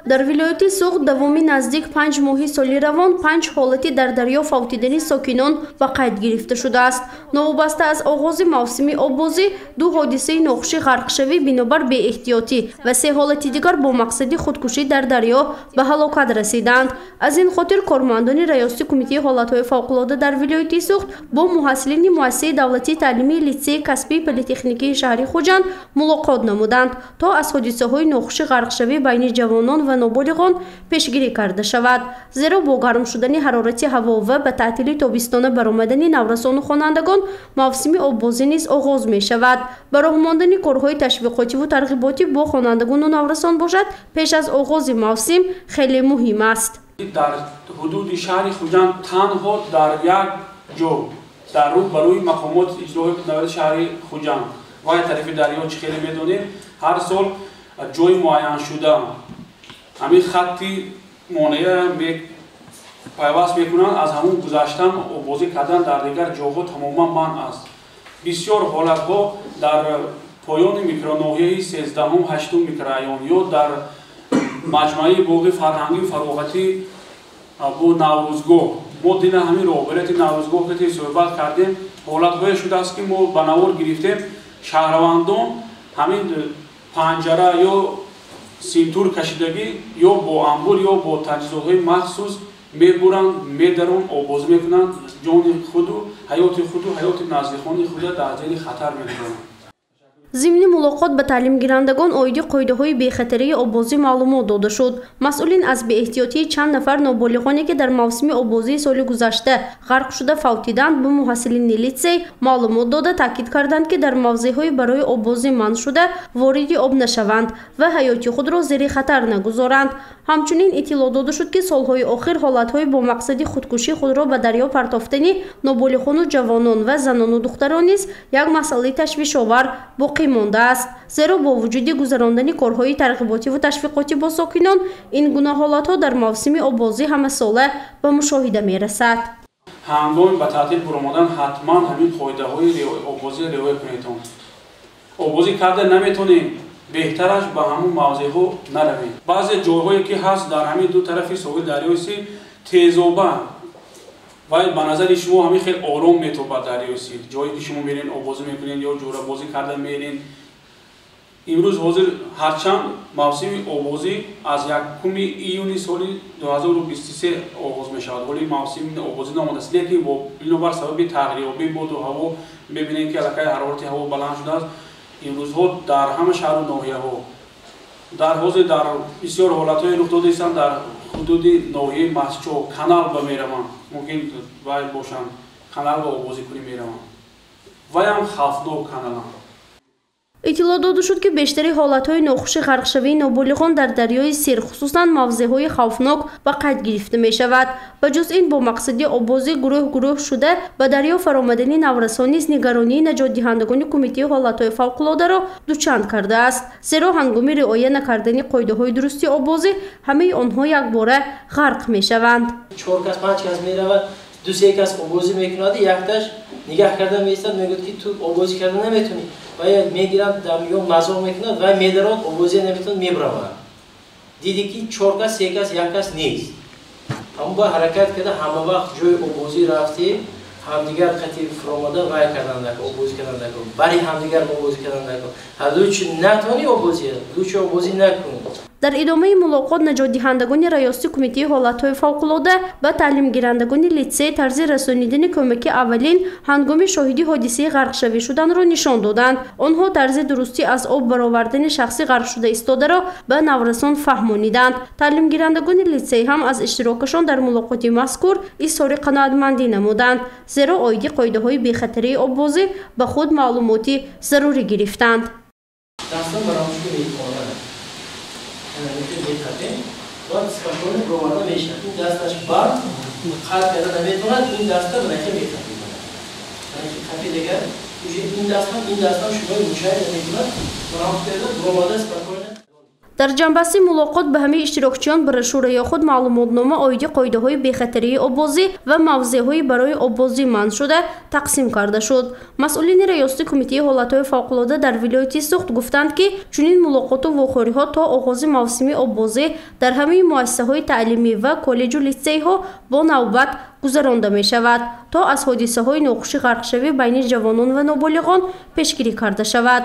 در ولایت سوغد دومی نزدیک 5 ماهی سالی روان 5 حالتی در دریا فوتیدنی ساکنان به قید گرفته شده است. نوبسته از آغاز موسم آببازی 2 حادثه نقشی غرق شوی بنابر بی احتیاطی و 3 حالت دیگر با مقصد خودکشی در دریا به هلاکت رسیدند. از این خاطر کارمندان ریاستی کمیته حالتهای فوق‌العاده در ولایت سوغد با محصلین مؤسسه دولتی تعلیمی لیسه کسبی پلی‌تکنیکی شهری خوجند ملاقات نمودند تا از حادثه های نقشی غرق شوی بین جوانان و نابالغان پیشگیری کرده شود. زیرا با گرم شدن حرارت هوا و به تعطیل تابستانه برآمدن نورسان و خوانندگان موسم آببازی نیز آغاز می شود. برای ماندن کارهای تشویقاتی و ترغیباتی با خوانندگان و نورسان باشد پیش از آغاز موسم خیلی مهم است. در حدود شهر خوجند تنها در یک جو در روبروی مقامات اجرایی نورد شهر خوجند و طرف دریا چه خیلی میدونیم هر سال جای معین شده همین خطی مانع پیوست میکنند از همون گذشتن و بازی کردن در دیگر جاها تماما منع است. بسیار حالت ها در پایان میکروناحیه 13 و 8 میکرایون یا در مجموعه باغ فرهنگی و فراغتی با نوروزگاه ما دیدن همین رابطه نوروزگاه که صحبت کردیم حالت های شده است که ما به نوار گرفتیم شهروندان همین پنجره یا سینتور کشیدگی یا با انبور یا با تجهیزات مخصوص میبرند میدرون آباز میکنند جان خود و حیات نزدیکان خود در زیر خطر میکنند. ضمن ملاقات به تعلیم گیرندگان عاید قاعده های بی‌خطری آببازی معلومات داده شد. مسئولین از بی احتیاطی چند نفر نابالغانی که در موسم آببازی سال گذشته غرق شده فوتیدند به محصلین لیسه معلومات داده تاکید کردند که در موضع‌های برای آببازی منع شده وارد آب نشوند و حیات خود را زیر خطر نگذارند. همچنین اطلاع داده شد که سالهای آخر حالت‌های با مقصد خودکشی خود را به دریا پرتافتنی نابالغان و جوانان و زنان و دختران نیز یک مسئله تشویش‌آور باقی مانده است. زیرا با وجود گذراندن کارهای ترغیباتی و تشویقاتی با ساکنان این گونه حالت‌ها در موسم آببازی همه ساله به مشاهده می‌رسد. هنگام به تعطیل برآمدن حتما همین قاعده‌های آببازی رعایت کنید. آببازی کرده نمیتونیم بهترش به همون موضع‌ها نرویم. بعضی جاهایی که هست در همین دو طرف ساحل دریای سیر تیزابه و به نظر شما همین خیلی آرام میتوبه دریای سیر جایی که شما میرین آببازی میکنین یا جوره بازی کردن میرین. امروز حاضر هرچند موسم آببازی از 1 ایون سال 2023 آغاز میشود ولی موسم آببازی ناماده است لیکن با بنابر سبب تغییرات باد و هوا میبینین که علاقه حرارت هوا بلند شده است. امروزها در همه شهر و ناحیه ها در حوزه در بسیار حالت های رخ داده است. در حدود ناحیه مسجد کانال به میروند ممکن وای باشند کانال با آببازی کنی میروند وای هم خوفناک کانال. اطلاع داده شد که بیشتری حالت‌های ناخوش غرق شوی نابالغان در دریای سیر خصوصاً موضع‌های خوفناک به قید گرفته می‌شود. بجز این با مقصد آببازی گروه شده به دریا فرآمدن نورسان نیز نگرانی نجات دهندگان کمیته حالت‌های فوق‌العاده را دوچند کرده است. زیرا هنگام رعایت نکردن قاعده‌های درستی آببازی همه آنها یکباره غرق می‌شوند. 4 کس 5 کس می‌رود 2-3 کس آببازی می‌کند یکتاش نگاه کردن می‌ایستد میگوید که تو آببازی کردن نمی‌تونی و یا میگیرند در میون مزاق میکنند و میدارند آببازی نمیتونند میبرند. دیدی که 4 کس 3 کس 1 کس نیست. اما با حرکت کرده همه وقت جای آببازی رفتی همدیگر قطعی فراماده وای کردن نکن آببازی کردن نکن برای همدیگر آببازی کردن نکن هر دوچ نتونی آببازی دوچ آببازی نکن. در ادامه ملاقات نجات دهندگان ریاستی کمیته حالت‌های فوق‌العاده به تعلیم گیرندگان لیسه طرز رسانیدن کمک اولین هنگام شاهدی حادثه غرق شوی شدن را نشان دادند. آنها طرز درستی از آب برآوردن شخصی غرق شده ایستاده را به نورسان فهمانیدند. تعلیم گیرندگان لیسه هم از اشتراکشان در ملاقات مذکور اظهار قناعتمندی نمودند زیرا عاید قاعده‌های بی‌خطری آببازی به خود معلوماتی ضروری گرفتند. باید سپاکانه روانه میشن این دستش بر خط کرده نمیتوند این دسته بنکه میتوند بنکه خطی دیگر این دست هم شما مشاهده نمیتوند برام کرده روانه سپاکانه. дар ҷанбасти мулоқот ба ҳамаи иштирокчиён брошюраи худ маълумотнома оиди қоидаҳои бехатарии обозӣ ва мавзеъҳои барои обозӣ манъ шуда тақсим карда шуд. Масъулини раёсати кумитаи ҳолатҳои фавқулодда дар вилояти Суғд гуфтанд ки чунин мулоқоту вохӯриҳо то оғози мавсими обозӣ дар ҳамаи муассисаҳои таълимӣ ва коллеҷу литсейҳо бо навбат гузаронда мешавад то аз ҳодисаҳои нохуши ғарқшавӣ байни ҷавонон ва ноболиғон пешгирӣ карда шавад.